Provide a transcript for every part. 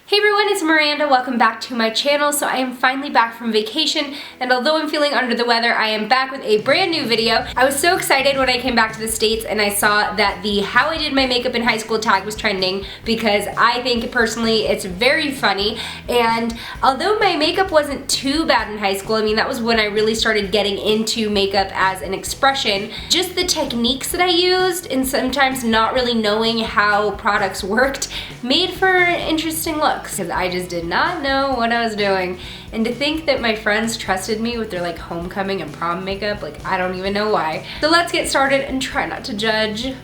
Hey everyone, it's Miranda. Welcome back to my channel. So I am finally back from vacation, and although I'm feeling under the weather, I am back with a brand new video. I was so excited when I came back to the States and I saw that the how I did my makeup in high school tag was trending because I think personally it's very funny. And although my makeup wasn't too bad in high school, I mean that was when I really started getting into makeup as an expression, just the techniques that I used and sometimes not really knowing how products worked made for an interesting look. Because I just did not know what I was doing. And to think that my friends trusted me with their like homecoming and prom makeup, like I don't even know why. So let's get started and try not to judge.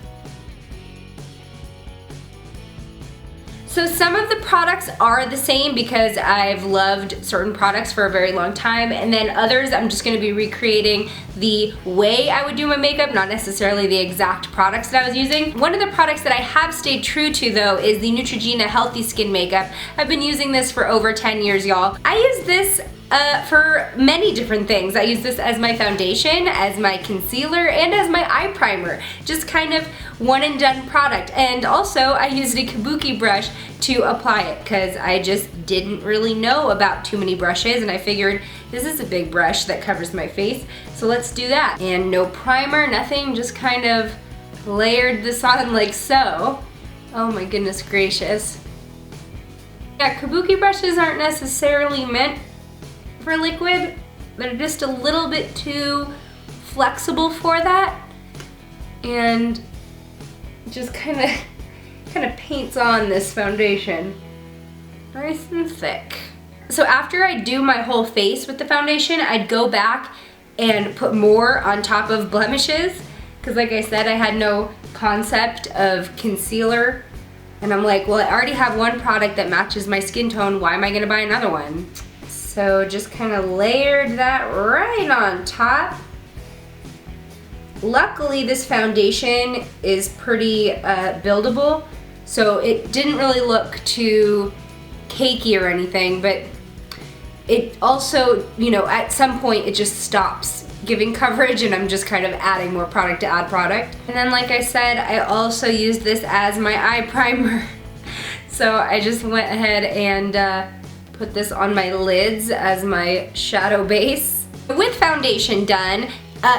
So some of the products are the same because I've loved certain products for a very long time, and then others I'm just going to be recreating the way I would do my makeup, not necessarily the exact products that I was using. One of the products that I have stayed true to though is the Neutrogena Healthy Skin Makeup. I've been using this for over 10 years, y'all. I use this for many different things. I use this as my foundation, as my concealer, and as my eye primer. Just kind of one and done product. And also I used a kabuki brush to apply it because I just didn't really know about too many brushes, and I figured this is a big brush that covers my face, so let's do that. And no primer, nothing, just kind of layered this on like so. Oh my goodness gracious. Yeah, kabuki brushes aren't necessarily meant for liquid. They're just a little bit too flexible for that, and just kind of paints on this foundation nice and thick. So after I do my whole face with the foundation, I'd go back and put more on top of blemishes because like I said, I had no concept of concealer, and I'm like, well, I already have one product that matches my skin tone, why am I gonna buy another one? So just kind of layered that right on top. Luckily, this foundation is pretty buildable, so it didn't really look too cakey or anything, but it also, you know, at some point it just stops giving coverage and I'm just kind of adding more product to add product. And then like I said, I also used this as my eye primer. So I just went ahead and put this on my lids as my shadow base. With foundation done,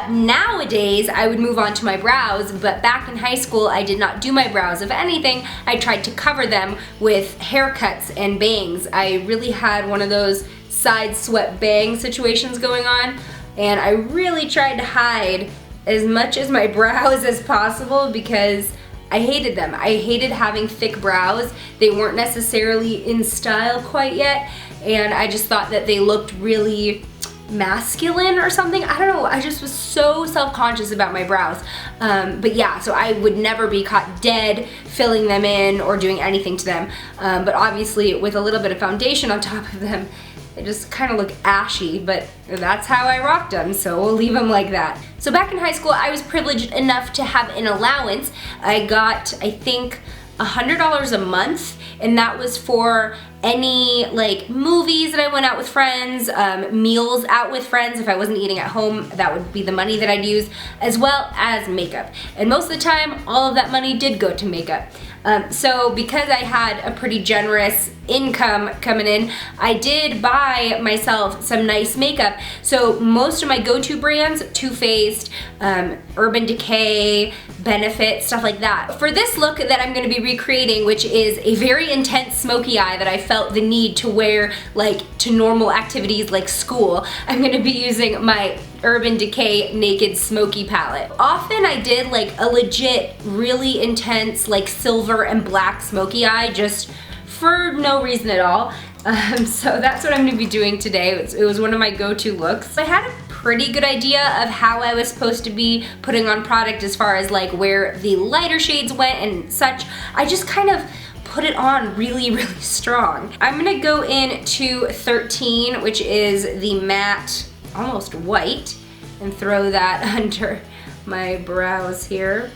nowadays I would move on to my brows, but back in high school I did not do my brows. If anything, I tried to cover them with haircuts and bangs. I really had one of those side swept bang situations going on, and I really tried to hide as much as my brows as possible because I hated them. I hated having thick brows. They weren't necessarily in style quite yet, and I just thought that they looked really masculine or something. I don't know, I just was so self-conscious about my brows. But yeah, so I would never be caught dead filling them in or doing anything to them. But obviously with a little bit of foundation on top of them, they just kind of look ashy, but that's how I rocked them, so we'll leave them like that. So back in high school, I was privileged enough to have an allowance. I got, I think, $100 a month, and that was for any like movies that I went out with friends, meals out with friends. If I wasn't eating at home, that would be the money that I'd use, as well as makeup. And most of the time, all of that money did go to makeup. So because I had a pretty generous income coming in, I did buy myself some nice makeup. So most of my go-to brands, Too Faced, Urban Decay, Benefit, stuff like that. For this look that I'm going to be recreating, which is a very intense smoky eye that I felt the need to wear like to normal activities like school, I'm going to be using my Urban Decay Naked Smoky palette. Often I did like a legit really intense like silver and black smoky eye just for no reason at all. So that's what I'm going to be doing today. It was one of my go-to looks. I had a pretty good idea of how I was supposed to be putting on product as far as like where the lighter shades went and such. I just kind of put it on really, really strong. I'm gonna go into 13, which is the matte, almost white, and throw that under my brows here.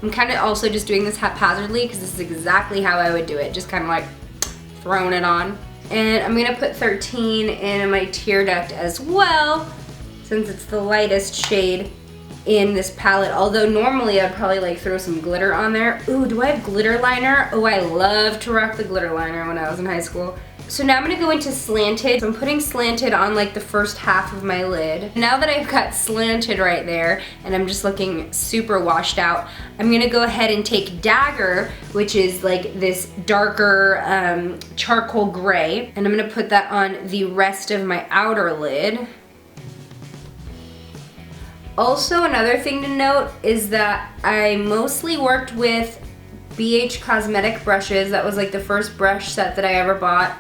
I'm kind of also just doing this haphazardly because this is exactly how I would do it, just kind of like throwing it on. And I'm gonna put 13 in my tear duct as well, since it's the lightest shade in this palette, although normally I'd probably like throw some glitter on there. Ooh, do I have glitter liner? Oh, I love to rock the glitter liner when I was in high school. So now I'm gonna go into slanted. So I'm putting slanted on like the first half of my lid. Now that I've got slanted right there and I'm just looking super washed out, I'm gonna go ahead and take dagger, which is like this darker charcoal gray, and I'm gonna put that on the rest of my outer lid. Also, another thing to note is that I mostly worked with BH Cosmetic brushes. That was like the first brush set that I ever bought.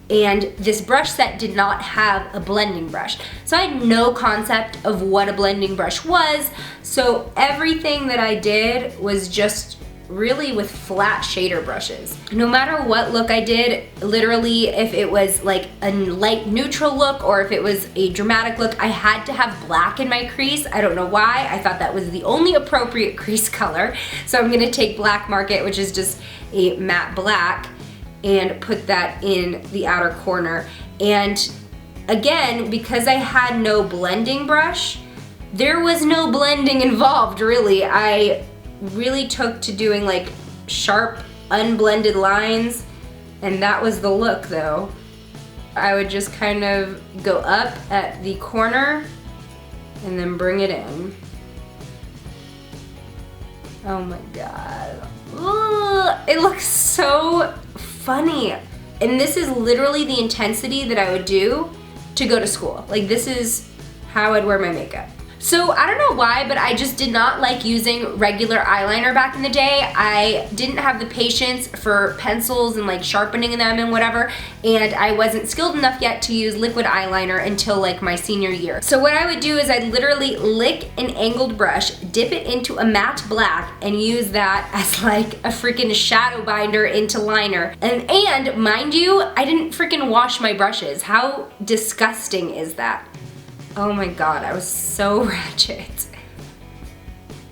And this brush set did not have a blending brush. So I had no concept of what a blending brush was. So everything that I did was just really with flat shader brushes. No matter what look I did, literally if it was like a light neutral look or if it was a dramatic look, I had to have black in my crease. I don't know why. I thought that was the only appropriate crease color. So I'm gonna take Black Market, which is just a matte black, and put that in the outer corner. And again, because I had no blending brush, there was no blending involved really. I really took to doing like sharp, unblended lines, and that was the look though. I would just kind of go up at the corner and then bring it in. Oh my God. Ugh, it looks so funny. And this is literally the intensity that I would do to go to school. Like this is how I'd wear my makeup. So I don't know why, but I just did not like using regular eyeliner back in the day. I didn't have the patience for pencils and like sharpening them and whatever, and I wasn't skilled enough yet to use liquid eyeliner until like my senior year. So what I would do is I'd literally lick an angled brush, dip it into a matte black, and use that as like a freaking shadow binder into liner. And mind you, I didn't freaking wash my brushes. How disgusting is that? Oh my God, I was so ratchet.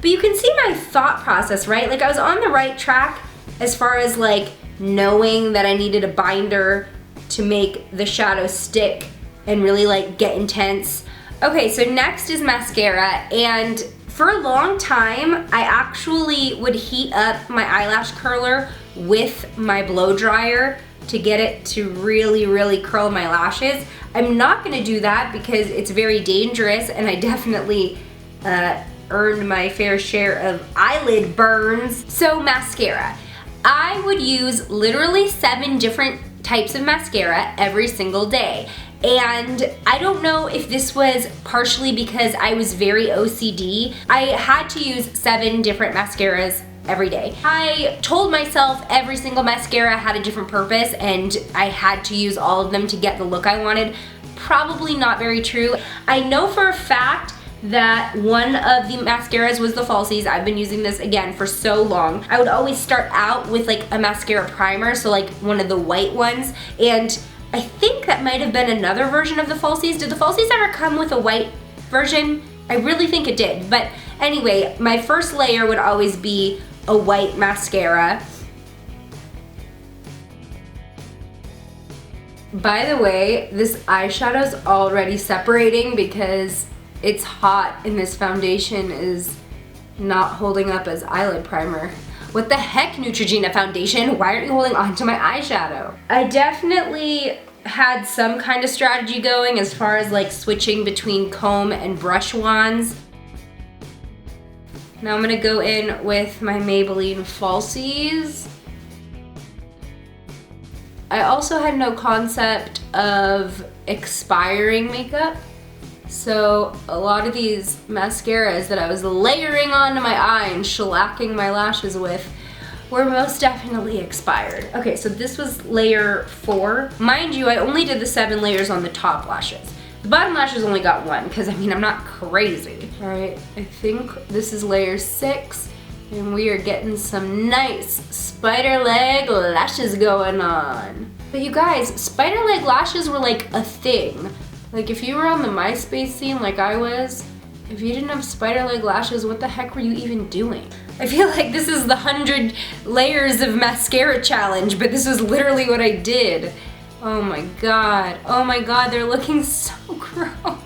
But you can see my thought process, right? Like I was on the right track as far as like knowing that I needed a binder to make the shadow stick and really like get intense. Okay, so next is mascara, and for a long time, I actually would heat up my eyelash curler with my blow dryer to get it to really, really curl my lashes. I'm not gonna do that because it's very dangerous, and I definitely earned my fair share of eyelid burns. So mascara. I would use literally 7 different types of mascara every single day. And I don't know if this was partially because I was very OCD. I had to use 7 different mascaras every day. I told myself every single mascara had a different purpose and I had to use all of them to get the look I wanted. Probably not very true. I know for a fact that one of the mascaras was the Falsies. I've been using this again for so long. I would always start out with like a mascara primer, so like one of the white ones, and I think that might have been another version of the Falsies. Did the Falsies ever come with a white version? I really think it did. But anyway, my first layer would always be a white mascara. By the way, this eyeshadow's already separating because it's hot and this foundation is not holding up as eyelid primer. What the heck, Neutrogena foundation? Why aren't you holding on to my eyeshadow? I definitely had some kind of strategy going as far as like switching between comb and brush wands. Now I'm gonna go in with my Maybelline Falsies. I also had no concept of expiring makeup. So a lot of these mascaras that I was layering onto my eye and shellacking my lashes with were most definitely expired. Okay, so this was layer 4. Mind you, I only did the 7 layers on the top lashes. The bottom lashes only got 1, because I mean, I'm not crazy. All right, I think this is layer 6, and we are getting some nice spider leg lashes going on. But you guys, spider leg lashes were like a thing. Like if you were on the MySpace scene like I was, if you didn't have spider leg lashes, what the heck were you even doing? I feel like this is the 100 layers of mascara challenge, but this was literally what I did. Oh my god, they're looking so gross.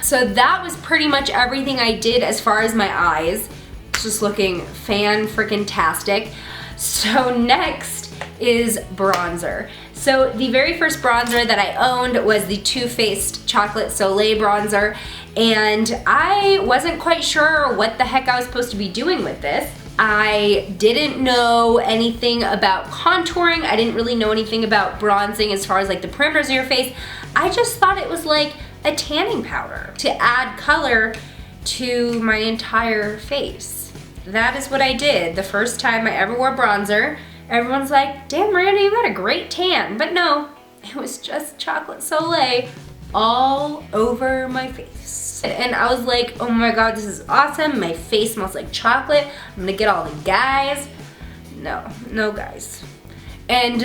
So that was pretty much everything I did as far as my eyes. It's just looking fan-freaking-tastic. So next is bronzer. So the very first bronzer that I owned was the Too Faced Chocolate Soleil bronzer, and I wasn't quite sure what the heck I was supposed to be doing with this. I didn't know anything about contouring. I didn't really know anything about bronzing as far as like the perimeters of your face. I just thought it was like a tanning powder to add color to my entire face. That is what I did the first time I ever wore bronzer. Everyone's like, damn Miranda, you got a great tan. But no, it was just Chocolate Soleil all over my face. And I was like, oh my god, this is awesome. My face smells like chocolate. I'm gonna get all the guys. No guys. And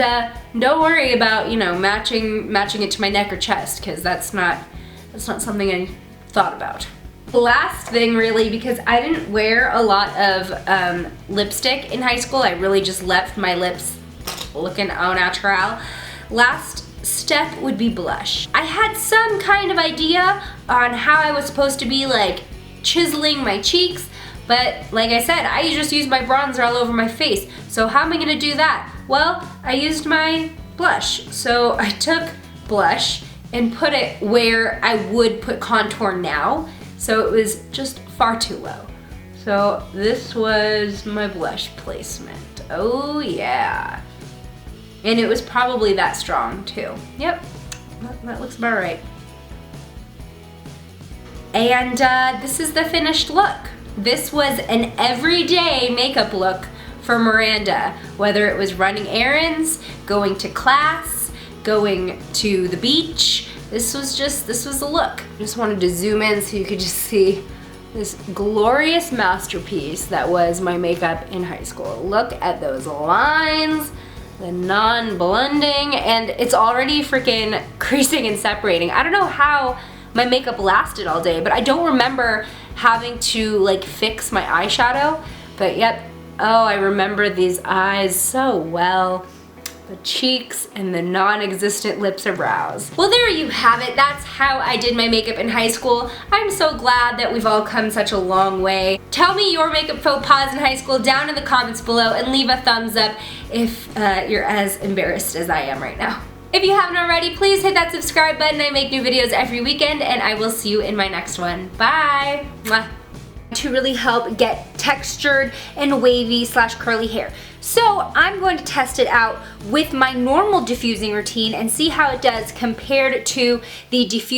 don't worry about, you know, matching it to my neck or chest, because that's not something I thought about. The last thing really, because I didn't wear a lot of lipstick in high school. I really just left my lips looking au naturel. Last step would be blush. I had some kind of idea on how I was supposed to be like chiseling my cheeks, but like I said, I just used my bronzer all over my face. So how am I gonna do that? Well, I used my blush. So I took blush and put it where I would put contour now. So it was just far too low. So this was my blush placement. Oh yeah. And it was probably that strong too. Yep, that looks about right. And this is the finished look. This was an everyday makeup look for Miranda, whether it was running errands, going to class, going to the beach. This was the look. I just wanted to zoom in so you could just see this glorious masterpiece that was my makeup in high school. Look at those lines, the non-blending, and it's already freaking creasing and separating. I don't know how my makeup lasted all day, but I don't remember having to like fix my eyeshadow. But yep, oh, I remember these eyes so well. The cheeks and the non-existent lips or brows. Well, there you have it. That's how I did my makeup in high school. I'm so glad that we've all come such a long way. Tell me your makeup faux pas in high school down in the comments below, and leave a thumbs up if you're as embarrassed as I am right now. If you haven't already, please hit that subscribe button. I make new videos every weekend, and I will see you in my next one. Bye! Mwah. To really help get textured and wavy / curly hair. So I'm going to test it out with my normal diffusing routine and see how it does compared to the diffusing